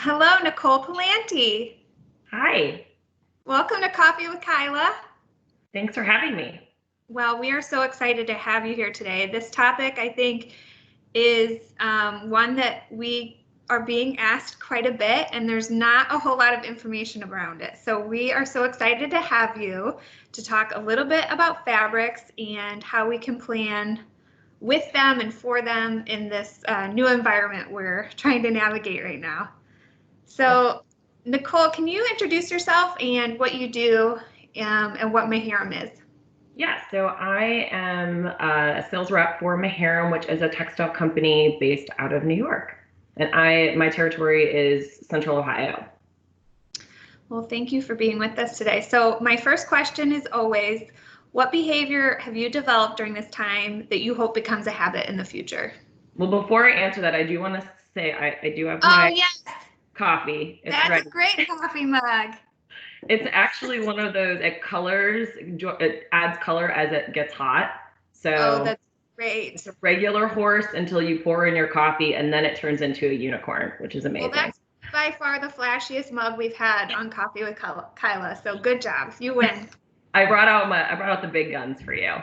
Hello, Nicole Pallante. Hi, Welcome to Coffee with Kyla. thanks for having me. Well, we are so excited to have you here today. This topic, I think, is one that we are being asked quite a bit, and there's not a whole lot of information around it. So we are so excited to have you to talk a little bit about fabrics and how we can plan with them and for them in this new environment we're trying to navigate right now. So, Nicole, can you introduce yourself and what you do and what Maharam is? Yeah, so I am a sales rep for Maharam, which is a textile company based out of New York. And my territory is Central Ohio. Well, thank you for being with us today. So my first question is always, what behavior have you developed during this time that you hope becomes a habit in the future? Well, before I answer that, I do want to say I do have Oh, my yes, coffee. It's that's ready. a great coffee mug. It's actually one of those, it adds color as it gets hot. Oh, So that's great. it's a regular horse until you pour in your coffee, and then it turns into a unicorn, which is amazing. Well, that's by far the flashiest mug we've had on Coffee with Kyla. So good job. You win. I brought out the big guns for you.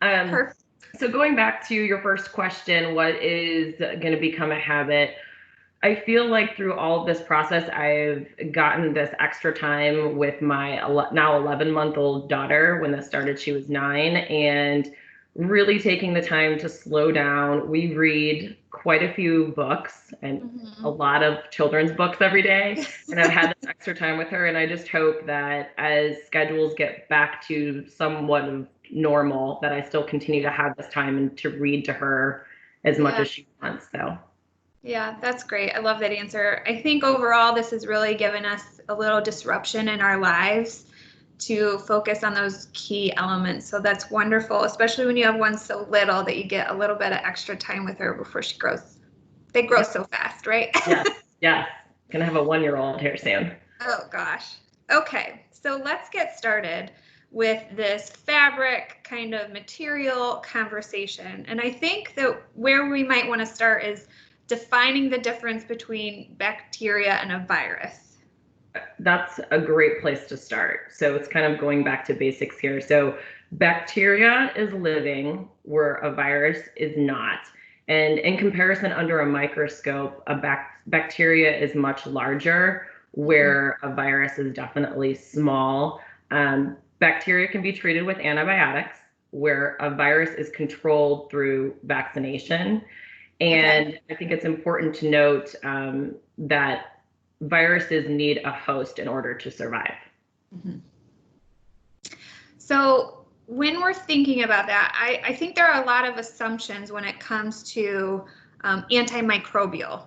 Perfect. So going back to your first question, what is going to become a habit? I feel like through all of this process, I've gotten this extra time with my now 11-month-old daughter. When this started, she was 9, and really taking the time to slow down. We read quite a few books and a lot of children's books every day. And I've had this extra time with her. And I just hope that as schedules get back to somewhat of normal, that I still continue to have this time and to read to her as much as she wants. So. Yeah, that's great. I love that answer. I think overall, this has really given us a little disruption in our lives to focus on those key elements. So that's wonderful, especially when you have one so little that you get a little bit of extra time with her before she grows. They grow so fast, right? Yes. Gonna have a 1-year-old here soon. Oh gosh. Okay, so let's get started with this fabric kind of material conversation. And I think that where we might want to start is defining the difference between bacteria and a virus. That's a great place to start. So it's kind of going back to basics here. So bacteria is living where a virus is not. And in comparison, under a microscope, bacteria is much larger, where a virus is definitely small. Bacteria can be treated with antibiotics, where a virus is controlled through vaccination. And I think it's important to note that viruses need a host in order to survive. So when we're thinking about that, I think there are a lot of assumptions when it comes to antimicrobial.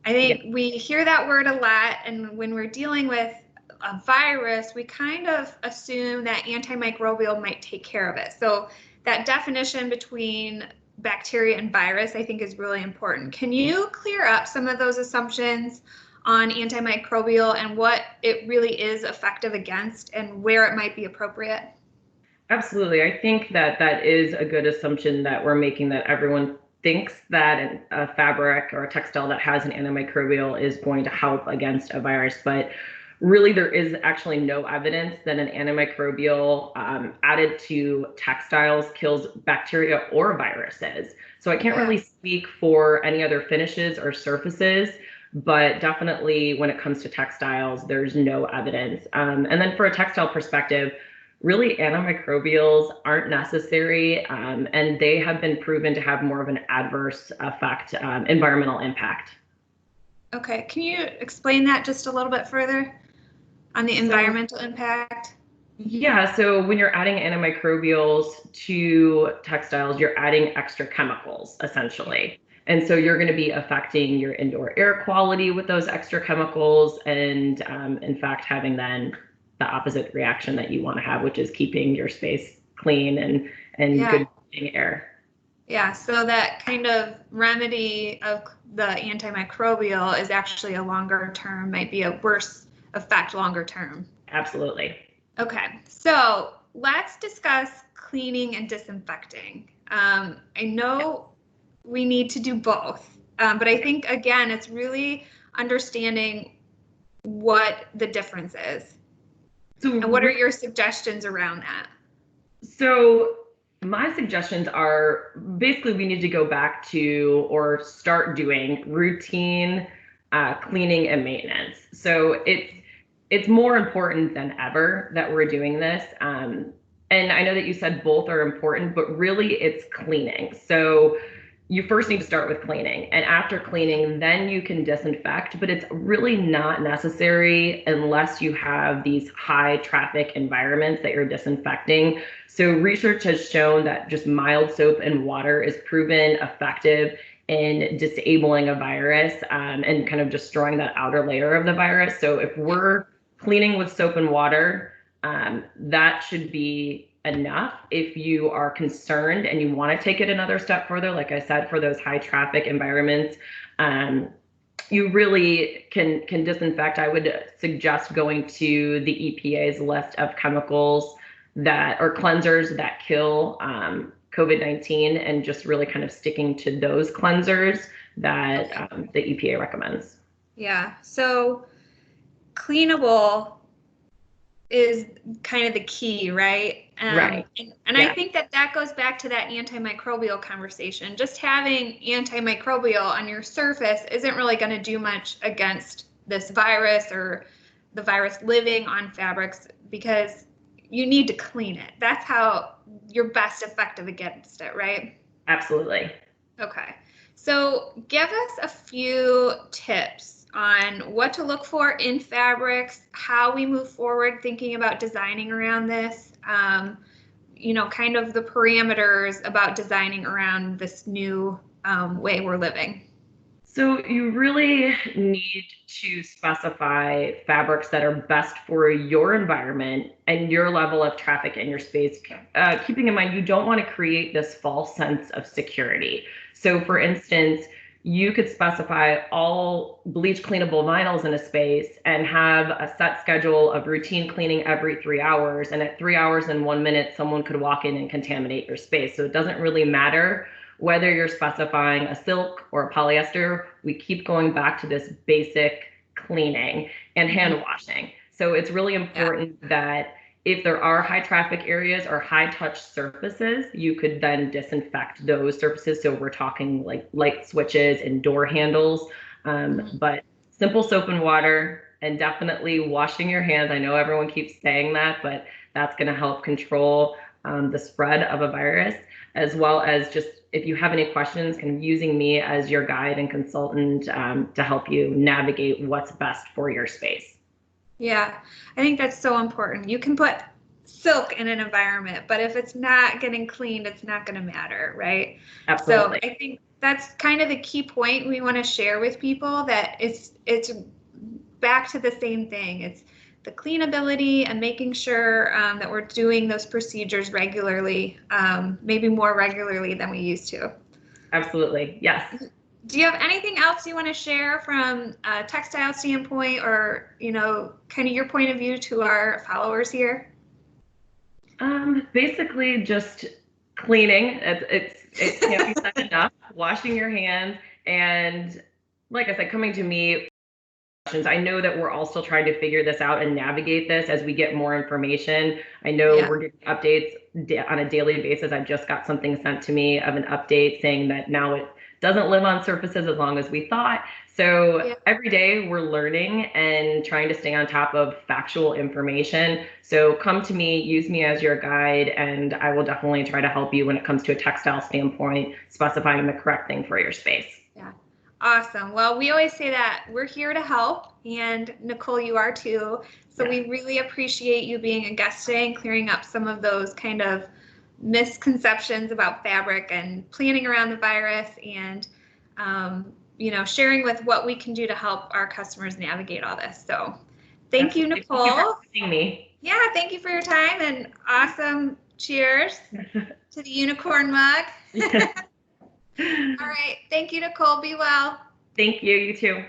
I think we hear that word a lot, and when we're dealing with a virus, we kind of assume that antimicrobial might take care of it. So that definition between bacteria and virus, I think, is really important. Can you clear up some of those assumptions on antimicrobial and what it really is effective against and where it might be appropriate? Absolutely. I think that that is a good assumption that we're making, that everyone thinks that a fabric or a textile that has an antimicrobial is going to help against a virus, but really there is actually no evidence that an antimicrobial added to textiles kills bacteria or viruses. So I can't really speak for any other finishes or surfaces, but definitely when it comes to textiles, there's no evidence. And then for a textile perspective, really antimicrobials aren't necessary, and they have been proven to have more of an adverse effect, environmental impact. Okay, can you explain that just a little bit further on the environmental impact? Yeah, so when you're adding antimicrobials to textiles, you're adding extra chemicals essentially. And so you're going to be affecting your indoor air quality with those extra chemicals, and in fact having then the opposite reaction that you want to have, which is keeping your space clean and good air. Yeah, so that kind of remedy of the antimicrobial is actually a longer term, might be a worse effect longer term. Absolutely. Okay, so let's discuss cleaning and disinfecting. I know we need to do both, but I think, again, it's really understanding what the difference is. So, and what are your suggestions around that? So my suggestions are basically we need to go back to or start doing routine cleaning and maintenance. So it's more important than ever that we're doing this. And I know that you said both are important, but really it's cleaning. So you first need to start with cleaning, and after cleaning, then you can disinfect, but it's really not necessary unless you have these high traffic environments that you're disinfecting. So research has shown that just mild soap and water is proven effective in disabling a virus and kind of destroying that outer layer of the virus. So if we're cleaning with soap and water, that should be enough. If you are concerned and you want to take it another step further, like I said, for those high traffic environments, you really can disinfect. I would suggest going to the EPA's list of chemicals that or cleansers that kill COVID-19 and just really kind of sticking to those cleansers that the EPA recommends. Yeah, so cleanable is kind of the key, right? Right. And I think that goes back to that antimicrobial conversation. Just having antimicrobial on your surface isn't really going to do much against this virus or the virus living on fabrics, because you need to clean it. That's how you're best effective against it, right? Absolutely. Okay. So give us a few tips on what to look for in fabrics, how we move forward thinking about designing around this, kind of the parameters about designing around this new way we're living. So you really need to specify fabrics that are best for your environment and your level of traffic in your space, keeping in mind you don't want to create this false sense of security. So for instance, you could specify all bleach cleanable vinyls in a space and have a set schedule of routine cleaning every 3 hours. And at 3 hours and 1 minute, someone could walk in and contaminate your space. So it doesn't really matter whether you're specifying a silk or a polyester. We keep going back to this basic cleaning and hand washing. So it's really important that if there are high traffic areas or high touch surfaces, you could then disinfect those surfaces. So we're talking like light switches and door handles, but simple soap and water, and definitely washing your hands. I know everyone keeps saying that, but that's going to help control the spread of a virus, as well as just if you have any questions, kind of using me as your guide and consultant to help you navigate what's best for your space. Yeah, I think that's so important. You can put silk in an environment, but if it's not getting cleaned, it's not going to matter, right? Absolutely. So I think that's kind of the key point we want to share with people, that it's back to the same thing. It's the cleanability and making sure that we're doing those procedures regularly, maybe more regularly than we used to. Absolutely. Yes. Do you have anything else you want to share from a textile standpoint, or, kind of your point of view to our followers here? Basically just cleaning. It can't be said enough. Washing your hands, and like I said, coming to me. I know that we're all still trying to figure this out and navigate this as we get more information. I know we're getting updates on a daily basis. I just got something sent to me of an update saying that now it doesn't live on surfaces as long as we thought. So every day we're learning and trying to stay on top of factual information. So come to me, use me as your guide, and I will definitely try to help you when it comes to a textile standpoint, specifying the correct thing for your space. Yeah. Awesome. Well, we always say that we're here to help, and Nicole, you are too. So we really appreciate you being a guest today and clearing up some of those kind of misconceptions about fabric and planning around the virus, and sharing with what we can do to help our customers navigate all this. So thank you, Nicole. Thank you for having me. Yeah, thank you for your time, and awesome cheers to the unicorn mug. All right. Thank you, Nicole. Be well. Thank you. You too.